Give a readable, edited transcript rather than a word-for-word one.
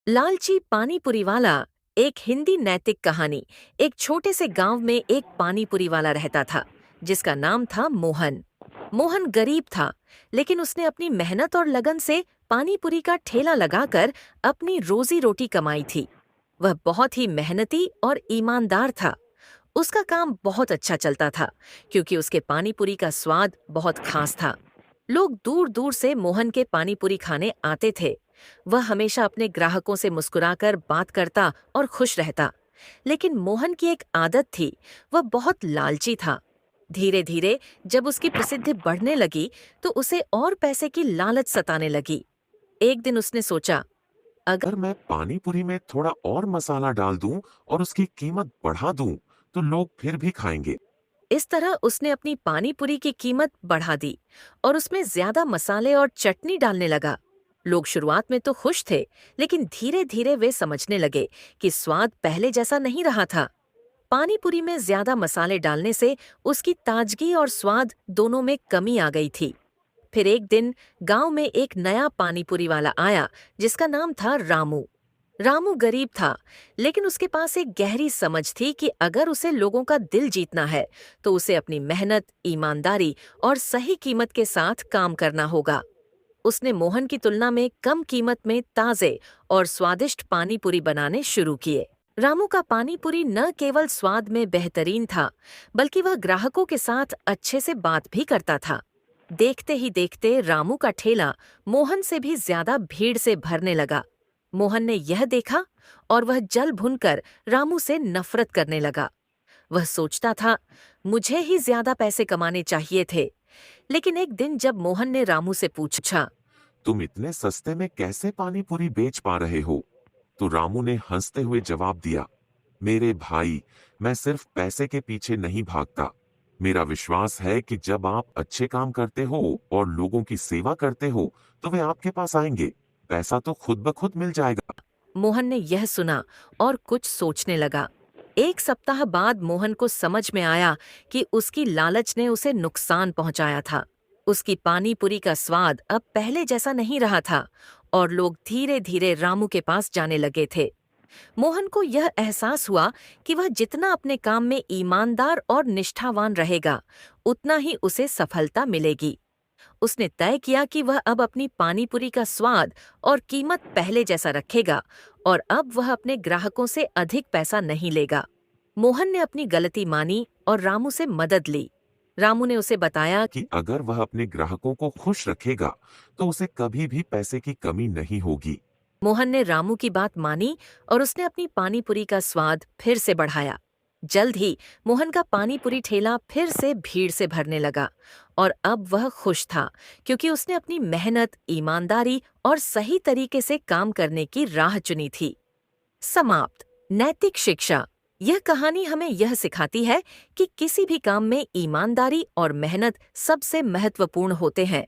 लालची पानीपुरी वाला। एक हिंदी नैतिक कहानी। एक छोटे से गांव में एक पानीपुरी वाला रहता था जिसका नाम था मोहन। मोहन गरीब था, लेकिन उसने अपनी मेहनत और लगन से पानीपुरी का ठेला लगाकर अपनी रोजी रोटी कमाई थी। वह बहुत ही मेहनती और ईमानदार था। उसका काम बहुत अच्छा चलता था क्योंकि उसके पानीपुरी का स्वाद बहुत खास था। लोग दूर दूर से मोहन के पानीपुरी खाने आते थे। वह हमेशा अपने ग्राहकों से मुस्कुराकर बात करता और खुश रहता। लेकिन मोहन की एक आदत थी, वह बहुत लालची था। धीरे धीरे जब उसकी प्रसिद्धि बढ़ने लगी तो उसे और पैसे की लालच सताने लगी। एक दिन उसने सोचा, अगर अगर मैं पानी पूरी में थोड़ा और मसाला डाल दूं और उसकी कीमत बढ़ा दूं, तो लोग फिर भी खाएंगे। इस तरह उसने अपनी पानीपुरी की कीमत बढ़ा दी और उसमें ज्यादा मसाले और चटनी डालने लगा। लोग शुरुआत में तो खुश थे, लेकिन धीरे धीरे वे समझने लगे कि स्वाद पहले जैसा नहीं रहा था। पानीपुरी में ज्यादा मसाले डालने से उसकी ताजगी और स्वाद दोनों में कमी आ गई थी। फिर एक दिन गांव में एक नया पानीपुरी वाला आया जिसका नाम था रामू। रामू गरीब था, लेकिन उसके पास एक गहरी समझ थी कि अगर उसे लोगों का दिल जीतना है तो उसे अपनी मेहनत, ईमानदारी और सही कीमत के साथ काम करना होगा। उसने मोहन की तुलना में कम कीमत में ताजे और स्वादिष्ट पानीपुरी बनाने शुरू किए। रामू का पानीपुरी न केवल स्वाद में बेहतरीन था, बल्कि वह ग्राहकों के साथ अच्छे से बात भी करता था। देखते ही देखते रामू का ठेला मोहन से भी ज्यादा भीड़ से भरने लगा। मोहन ने यह देखा और वह जल भुनकर रामू से नफरत करने लगा। वह सोचता था, मुझे ही ज्यादा पैसे कमाने चाहिए थे। लेकिन एक दिन जब मोहन ने रामू से पूछा, तुम इतने सस्ते में कैसे पानी पूरी बेच पा रहे हो? तो रामू ने हंसते हुए जवाब दिया, मेरे भाई, मैं सिर्फ पैसे के पीछे नहीं भागता। मेरा विश्वास है कि जब आप अच्छे काम करते हो और लोगों की सेवा करते हो, तो वे आपके पास आएंगे। पैसा तो खुद ब खुद मिल जाएगा। मोहन ने यह सुना और कुछ सोचने लगा। एक सप्ताह बाद मोहन को समझ में आया कि उसकी लालच ने उसे नुकसान पहुंचाया था। उसकी पानीपुरी का स्वाद अब पहले जैसा नहीं रहा था और लोग धीरे धीरे रामू के पास जाने लगे थे। मोहन को यह एहसास हुआ कि वह जितना अपने काम में ईमानदार और निष्ठावान रहेगा, उतना ही उसे सफलता मिलेगी। उसने तय किया कि वह अब अपनी पानीपुरी का स्वाद और कीमत पहले जैसा रखेगा और अब वह अपने ग्राहकों से अधिक पैसा नहीं लेगा। मोहन ने अपनी गलती मानी और रामू से मदद ली। रामू ने उसे बताया कि अगर वह अपने ग्राहकों को खुश रखेगा, तो उसे कभी भी पैसे की कमी नहीं होगी। मोहन ने रामू की बात मानी और उसने अपनी पानीपुरी का स्वाद फिर से बढ़ाया। जल्द ही मोहन का पानीपुरी ठेला फिर से भीड़ से भरने लगा और अब वह खुश था क्योंकि उसने अपनी मेहनत, ईमानदारी और सही तरीके से काम करने की राह चुनी थी। समाप्त। नैतिक शिक्षा। यह कहानी हमें यह सिखाती है कि किसी भी काम में ईमानदारी और मेहनत सबसे महत्वपूर्ण होते हैं।